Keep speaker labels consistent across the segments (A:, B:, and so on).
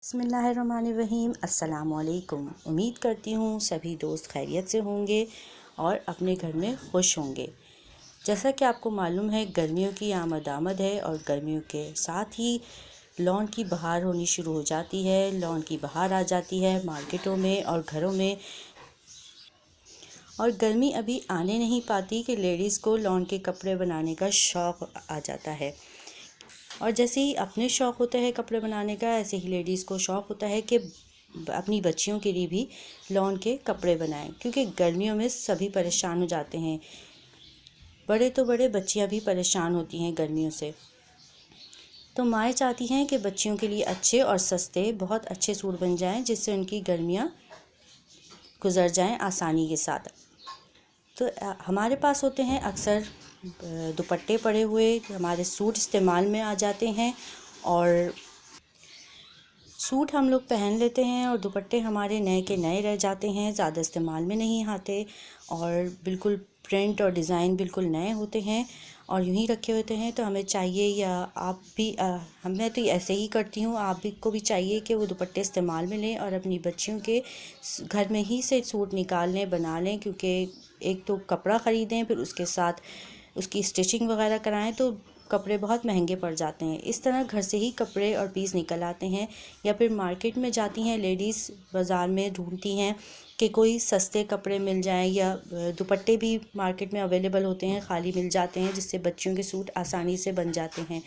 A: बिस्मिल्लाहिर्रहमानिर्रहीम। अस्सलामुअलैकुम। उम्मीद करती हूँ सभी दोस्त खैरियत से होंगे और अपने घर में खुश होंगे। जैसा कि आपको मालूम है, गर्मियों की आमद है और गर्मियों के साथ ही लॉन की बहार होनी शुरू हो जाती है। लॉन की बहार आ जाती है मार्केटों में और घरों में, और गर्मी अभी आने नहीं पाती कि लेडीज़ को लॉन के कपड़े बनाने का शौक़ आ जाता है। और जैसे ही अपने शौक़ होता है कपड़े बनाने का, ऐसे ही लेडीज़ को शौक़ होता है कि अपनी बच्चियों के लिए भी लॉन के कपड़े बनाएं, क्योंकि गर्मियों में सभी परेशान हो जाते हैं। बड़े तो बड़े, बच्चियां भी परेशान होती हैं गर्मियों से। तो माएँ चाहती हैं कि बच्चियों के लिए अच्छे और सस्ते बहुत अच्छे सूट बन जाएं, जिससे उनकी गर्मियाँ गुजर जाएं आसानी के साथ। तो हमारे पास होते हैं अक्सर दुपट्टे पड़े हुए, हमारे सूट इस्तेमाल में आ जाते हैं और सूट हम लोग पहन लेते हैं और दुपट्टे हमारे नए के नए रह जाते हैं, ज़्यादा इस्तेमाल में नहीं आते और बिल्कुल प्रिंट और डिज़ाइन बिल्कुल नए होते हैं और यूं ही रखे होते हैं। तो हमें चाहिए, या आप भी मैं तो ऐसे ही करती हूँ, आप भी को भी चाहिए कि वो दुपट्टे इस्तेमाल में लें और अपनी बच्चियों के घर में ही से सूट निकाल लें, बना लें। क्योंकि एक तो कपड़ा ख़रीदें, फिर उसके साथ उसकी स्टिचिंग वगैरह कराएं, तो कपड़े बहुत महंगे पड़ जाते हैं। इस तरह घर से ही कपड़े और पीस निकल आते हैं, या फिर मार्केट में जाती हैं लेडीज़, बाज़ार में ढूंढती हैं कि कोई सस्ते कपड़े मिल जाएं, या दुपट्टे भी मार्केट में अवेलेबल होते हैं, खाली मिल जाते हैं, जिससे बच्चियों के सूट आसानी से बन जाते हैं।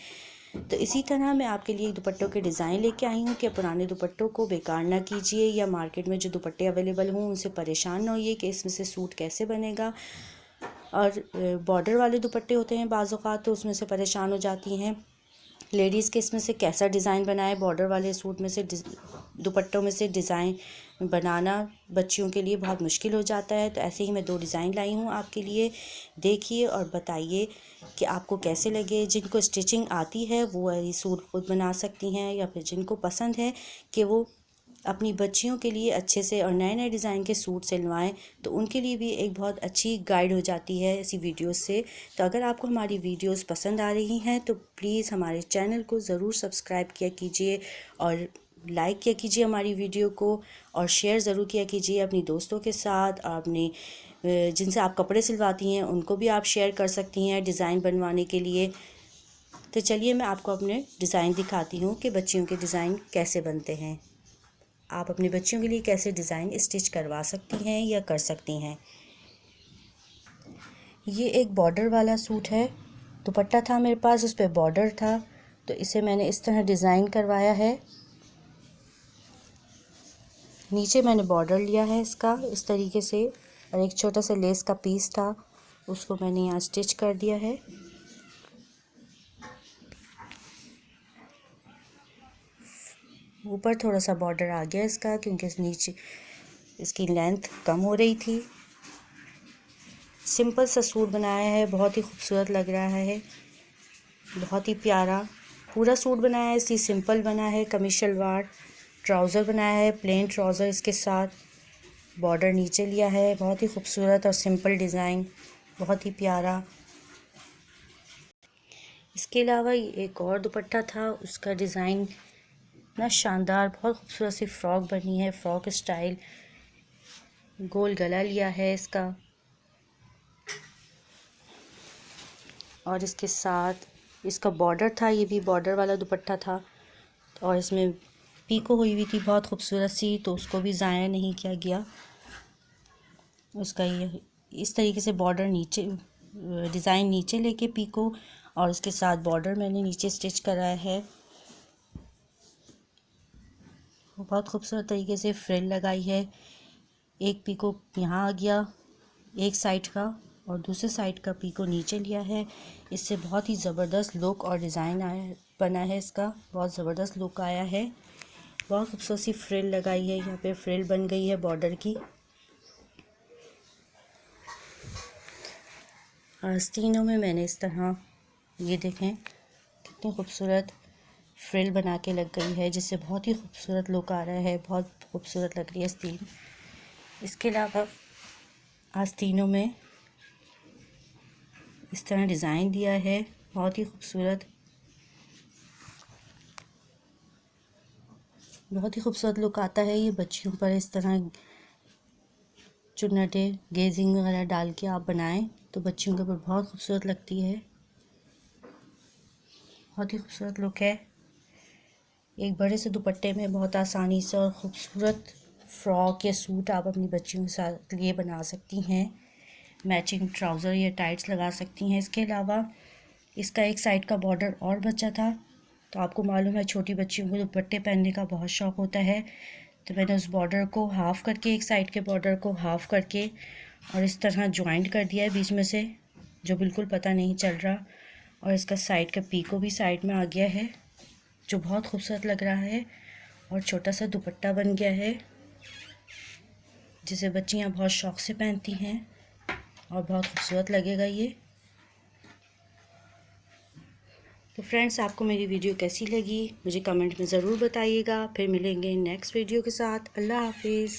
A: तो इसी तरह मैं आपके लिए दुपट्टों के डिज़ाइन लेके आई हूँ कि पुराने दुपट्टों को बेकार ना कीजिए, या मार्केट में जो दुपट्टे अवेलेबल हों उनसे परेशान ना होइए कि इसमें से सूट कैसे बनेगा। और बॉर्डर वाले दुपट्टे होते हैं बाज़ औक़ात, तो उसमें से परेशान हो जाती हैं लेडीज़ के इसमें से कैसा डिज़ाइन बनाए। बॉर्डर वाले सूट में से दुपट्टों में से डिज़ाइन बनाना बच्चियों के लिए बहुत मुश्किल हो जाता है। तो ऐसे ही मैं 2 डिज़ाइन लाई हूँ आपके लिए। देखिए और बताइए कि आपको कैसे लगे। जिनको स्टिचिंग आती है वो ये सूट खुद बना सकती हैं, या फिर जिनको पसंद है कि वो अपनी बच्चियों के लिए अच्छे से और नए नए डिज़ाइन के सूट सिलवाएं, तो उनके लिए भी एक बहुत अच्छी गाइड हो जाती है ऐसी वीडियोस से। तो अगर आपको हमारी वीडियोस पसंद आ रही हैं तो प्लीज़ हमारे चैनल को ज़रूर सब्सक्राइब किया कीजिए और लाइक किया कीजिए हमारी वीडियो को, और शेयर ज़रूर किया कीजिए अपनी दोस्तों के साथ। और अपने जिनसे आप कपड़े सिलवाती हैं उनको भी आप शेयर कर सकती हैं डिज़ाइन बनवाने के लिए। तो चलिए मैं आपको अपने डिज़ाइन दिखाती हूँ कि बच्चियों के डिज़ाइन कैसे बनते हैं। आप अपनी बच्चियों के लिए कैसे डिज़ाइन स्टिच करवा सकती हैं या कर सकती हैं। ये एक बॉर्डर वाला सूट है, दुपट्टा था मेरे पास, उस पर बॉर्डर था, तो इसे मैंने इस तरह डिज़ाइन करवाया है। नीचे मैंने बॉर्डर लिया है इसका इस तरीके से, और एक छोटा सा लेस का पीस था, उसको मैंने यहाँ स्टिच कर दिया है। ऊपर थोड़ा सा बॉर्डर आ गया इसका, क्योंकि नीचे इसकी लेंथ कम हो रही थी। सिंपल सा सूट बनाया है, बहुत ही खूबसूरत लग रहा है, बहुत ही प्यारा। पूरा सूट बनाया है, इसी सिंपल बना है, कमीज शलवार। ट्राउज़र बनाया है, प्लेन ट्राउज़र इसके साथ, बॉर्डर नीचे लिया है। बहुत ही खूबसूरत और सिंपल डिज़ाइन, बहुत ही प्यारा। इसके अलावा एक और दुपट्टा था, उसका डिज़ाइन इतना शानदार, बहुत खूबसूरत सी फ़्रॉक बनी है, फ़्रॉक स्टाइल। गोल गला लिया है इसका, और इसके साथ इसका बॉर्डर था, ये भी बॉर्डर वाला दुपट्टा था, और इसमें पीको हुई हुई थी बहुत खूबसूरत सी, तो उसको भी ज़ाया नहीं किया गया। उसका ये इस तरीके से बॉर्डर नीचे, डिज़ाइन नीचे लेके पीको, और उसके साथ बॉर्डर मैंने नीचे स्टिच कराया है। बहुत खूबसूरत तरीके से फ्रिल लगाई है। एक पीको यहाँ आ गया एक साइड का, और दूसरे साइड का पीको नीचे लिया है। इससे बहुत ही ज़बरदस्त लुक और डिज़ाइन आया बना है इसका, बहुत ज़बरदस्त लुक आया है। बहुत खूबसूरत सी फ्रिल लगाई है, यहाँ पे फ्रिल बन गई है बॉर्डर की। आस्तीनों में मैंने इस तरह, ये देखें कितनी खूबसूरत फ्रिल बना के लग गई है, जिससे बहुत ही खूबसूरत लुक आ रहा है, बहुत खूबसूरत लग रही है आस्तीन। इसके अलावा आस्तीनों में इस तरह डिज़ाइन दिया है, बहुत ही खूबसूरत। बहुत ही खूबसूरत लुक आता है ये बच्चियों पर। इस तरह चुन्नटे गेजिंग वगैरह डाल के आप बनाएं तो बच्चियों के ऊपर बहुत खूबसूरत लगती है। बहुत ही खूबसूरत लुक है। एक बड़े से दुपट्टे में बहुत आसानी से और ख़ूबसूरत फ्रॉक या सूट आप अपनी बच्चियों के साथ लिए बना सकती हैं। मैचिंग ट्राउज़र या टाइट्स लगा सकती हैं। इसके अलावा इसका एक साइड का बॉर्डर और बचा था, तो आपको मालूम है छोटी बच्चियों को दुपट्टे पहनने का बहुत शौक़ होता है, तो मैंने उस बॉर्डर को हाफ़ करके, एक साइड के बॉर्डर को हाफ़ करके और इस तरह जॉइंट कर दिया है बीच में से, जो बिल्कुल पता नहीं चल रहा। और इसका साइड का पीको भी साइड में आ गया है, जो बहुत खूबसूरत लग रहा है। और छोटा सा दुपट्टा बन गया है, जिसे बच्चियां बहुत शौक़ से पहनती हैं और बहुत खूबसूरत लगेगा ये। तो फ्रेंड्स, आपको मेरी वीडियो कैसी लगी मुझे कमेंट में ज़रूर बताइएगा। फिर मिलेंगे नेक्स्ट वीडियो के साथ। अल्लाह हाफिज़।